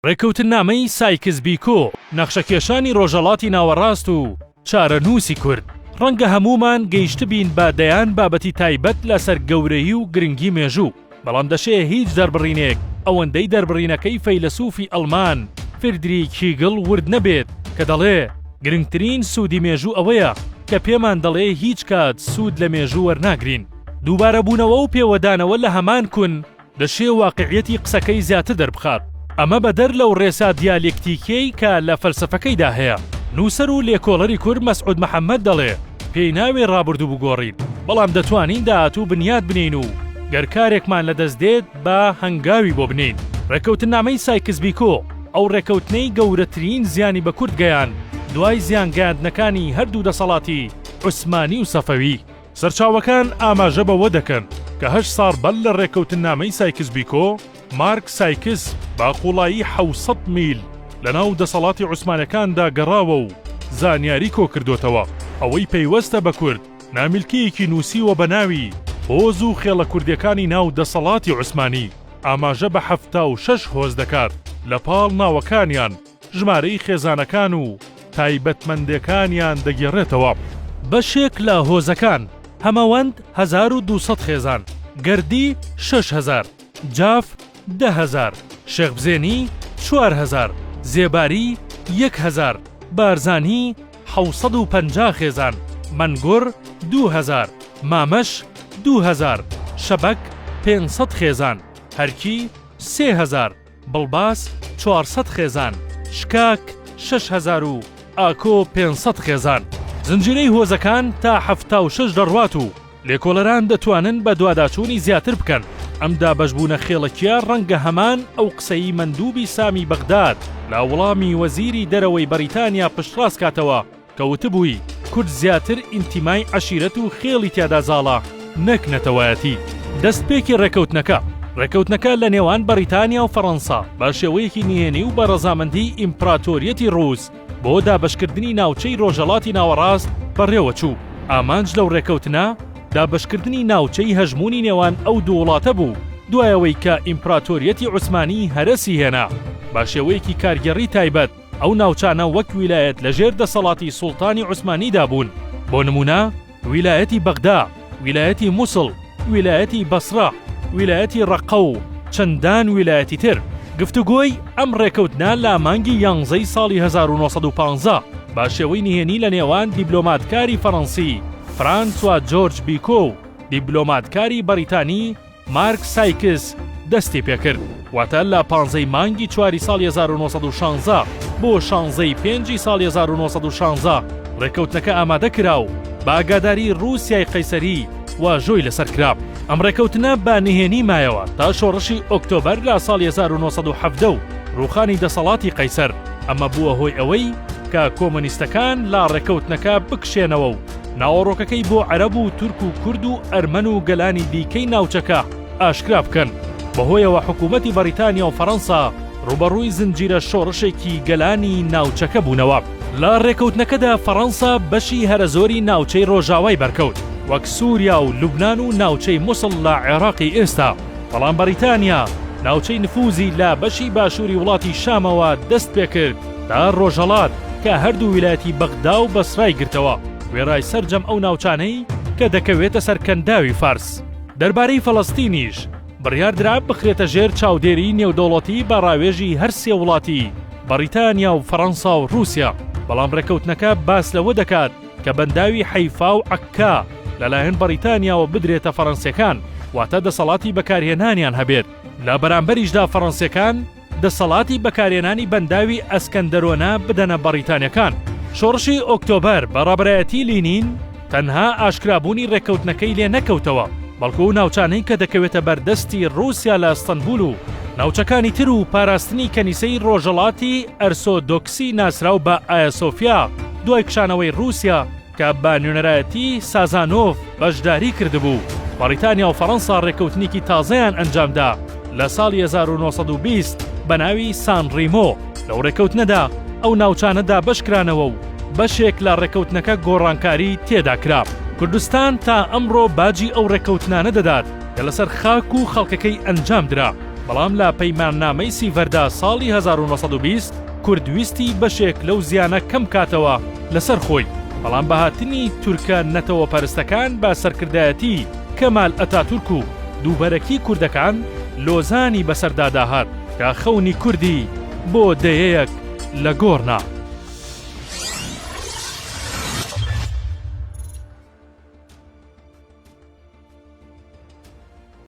ڕێکەوتنامەی سایکس بیکۆ نەخشەکێشانی ڕۆژهەڵاتی ناوەڕاست و چارەنووسی کورد. ڕەنگە هەمومان گەیشت بین با دەیان بابەتی تایبەت لەسەر گەورەی و گرنگی مێژوو، بەڵام دەشەیە هیچ دەربڕینێک ئەوەندەی دەربڕینەکەی فەیلسوفی ئەڵمان فریدریک هێگڵ ورد نەبێت کە دەڵێ گرنگترین سوودی مێژوو ئەوەیە کە پێمان دەڵێ هیچ کات سوود لە مێژوو وەرناگرین. دووبارە بوونەوە و پێوەدانەوە لە هەمان کون دەشێ واقعیەتی قسەکەی زیاتر دەربخات. ئەمە بەدەر لەو ڕێسا دیالێکتیکەی کە لە فەلسەفەکەیدا هەیە. نووسەر و لێکۆڵەری کورد مەسعود محەممەد دەڵێ پێی ناوێ ڕابردوو بگۆڕین، بەڵام دەتوانین داهاتوو بنیاد بنین و گەرکارێکمان لەدەست دێت با هەنگاوی بۆ بنین. ڕێکەوتنامەی سایکس بیکۆ ئەو ڕێکەوتنەی گەورەترین زیانی بە کورد گەیان دوای زیانگەاندنەکانی هەردوو دەسەڵاتی عوسمانی و سەفەوی. سەرچاوەکان ئاماژە بەوە دەکەن کە 8 ساڵ بەل لە ڕێکەوتنامەی سایکس بیکۆ مارک سایکس باقوڵایی 700 میل لەناو دەسەڵاتی عوسمانەکاندا گەڕاوە و زانیاری کۆکردوتەوە. ئەوەی پەیوەستە بە کورد نامیلکەیەکی نووسیوە بە ناوی هۆز و خێڵە کوردیەکانی ناو دەسەڵاتی عوسمانی. ئاماژە بە 76 هۆز دەکات لە پاڵ ناوەکانیان ژمارەی خێزانەکان و تایبەتمەندەکانیان دەگێڕێتەوە. بەشێک لە هۆزەکان هەمەوەند 1200 خێزان، گەردی 6000، جاف 10000، شێخبزێنی 4000، زێباری 1000، بارزانی 750 خێزان، مەنگوڕ 2000، مامەش 2000، شەبەک 500 خێزان، هەرکی 3000، بڵباس 400 خێزان، شکاک 6000 و ئاکۆ 500 خێزان. زنجیرەی هۆزەکان تا 76 دەڕوات و لێکۆڵەران دەتوانن بە دوواداچوونی زیاتر بکەن. ئەم دابەشبوونە خێڵەکیە ڕەنگە هەمان ئەو قسەی مەندووبی سامی بەغداد لە وەڵامی وەزیری دەرەوەی بەریتانیا پشتڕاست کاتەوە کە وتبووی کورد زیاتر ئینتیمای عەشیرەت و خێڵی تیادا زاڵە نەک نەتەوایەتی. دەستپێکی ڕێکەوتنەکە لە نێوان بەریتانیا و فەڕەنسا بە شێوەیەکی نهێنی و بە ڕەزامەندی ئیمپراتۆریەتی ڕووس بۆ دابەشکردنی ناوچەی ڕۆژهەڵاتی ناوەڕاست بەڕێوە چوو. ئامانج لەو ڕێکەوتنە دابەشکردنی ناوچەی هەژمونی نێوان ئەو دوو وڵاتە بوو دوایەوەی کە ئیمپراتۆریەتی عوسمانی هەرەسی هێنا. با شێوەیەکی کارگەڕی تایبەت ئەو ناوچانە وەک ویلایەت لەژێر دەسەڵاتی سوڵتانی عوسمانیدا بوون. بۆ نمونە ویلایەتی بەغدا، ویلایەتی مووسڵ، ویلایەتی بەسرە، ویلایەتی ڕەقە و چەندان ویلایەتی تر. گفتوگۆی ئەم ڕێکەوتنە لە مانگی 11 ساڵی 1915 با شێوەی نهێنی لە نێوان دیبلۆماتکاری فەڕەنسی فرانسوا جۆرج بیکۆ و دیبلۆماتکاری بەریتانی مارک سایکس دەستی پێکرد. واتە لە 15 مانگی 4 ساڵی 1916 بۆ 16 پێنجی ساڵی 1916 ڕێکەوتنەکە ئامادە کرا و بە ئاگاداری ڕووسیای قەیسەری واژۆی لەسەر کرا. ئەم ڕێکەوتنە بە نهێنی مایەوە تا شۆڕشی ئۆکتۆبەر لە ساڵی 1970 و ڕووخانی دەسەڵاتی قەیسەر. ئەمە بووە هۆی ئەوەی کە کۆمۆنیستەکان لا ڕێکەوتنەکە بکشێنەوە و ناوەڕۆکەکەی بۆ عەرەب و تورک و کورد و ئەرمەن و گەلانی دیکەی ناوچەکە ئاشکرا بکەن. بەهۆیەوە حکوومەتی بەریتانیا و فەڕەنسا ڕوبەڕووی زنجیرە شۆڕشێکی گەلانی ناوچەکە بوونەوە. لە ڕێکەوتنەکەدا فەڕەنسا بەشی هەرە زۆری ناوچەی ڕۆژاوای بەرکەوت وەک سووریا و لوبنان و ناوچەی مووسڵ لە عێراقی ئێستا. بەڵام بەریتانیا ناوچەی نفوزی لە بەشی باشووری وڵاتی شامەوە دەست پێکرد تا ڕۆژهەڵات کە هەردوو ویلایەتی بەغدا و بەسرای گرتەوە، وێڕای سەرجەم ئەو ناوچانەی کە دەکەوێتە سەر کەنداوی فارس. دەربارەی فەڵەستینیش بڕیاردرا بخرێتە ژێر چاودێری نێودەوڵەتی بە ڕاوێژی هەر سێ وڵاتی بەریتانیا و فەڕەنسا و رووسیا. بەڵام ڕێکەوتنەکە باس لەوە دەکات کە بەنداوی حەیفا و عەکا لەلایەن بەریتانیاوە بدرێتە فەڕەنسیەکان، واتە دەسەڵاتی بەکارهێنانیان هەبێت. لە بەرامبەریشدا فەڕەنسیەکان دەسەڵاتی بەکارهێنانی بەنداوی ئەسکەندەرۆنە بدەنە بەریتانیەکان. شۆڕشی ئۆکتۆبەر بە ڕابەرایەتی لینین تەنها ئاشکرابوونی ڕێکەوتنەکەی لێ نەکەوتەوە، بەڵکو و ناوچانەی کە دەکەوێتە بەردەستی رووسیا لە ئەستەنبول و ناوچەکانی تر و پاراستنی کەنیسەی ڕۆژهەڵاتی ئەرسۆدۆکسی ناسراو بە ئایا سۆفیا دوای کشانەوەی رووسیا کە بە نوێنەرایەتی سازانۆف بەشداری کردبوو. بەریتانیا و فەڕەنسا ڕێکەوتنێکی تازەیان ئەنجامدا لە ساڵی 1920 بە ناوی سان ڕیمۆ. لەو ڕێکەوتنەدا ئەو ناوچانەدا بەشکرانەوە و بەشێک لە ڕێکەوتنەکە گۆڕانکاری تێدا کرا. کوردستان تا ئەمڕۆ باجی ئەو ڕێکەوتنانە دەدات کە لەسەر خاک و خەڵکەکەی ئەنجام درا. بەڵام لە پەیماننامەی سیڤەردا ساڵی 1920 کوردویستی بەشێک لەو زیانە کەم کاتەوە لەسەر خۆی، بەڵام بەهاتنی تورکە نەتەوە پەرستەکان بە سەرکردایەتی کەمال ئەتاتورک و دووبەرەکی کوردەکان لۆزانی بەسەرداداهات کە خەونی کوردی بۆ دەیەیەک لە گۆڕنا.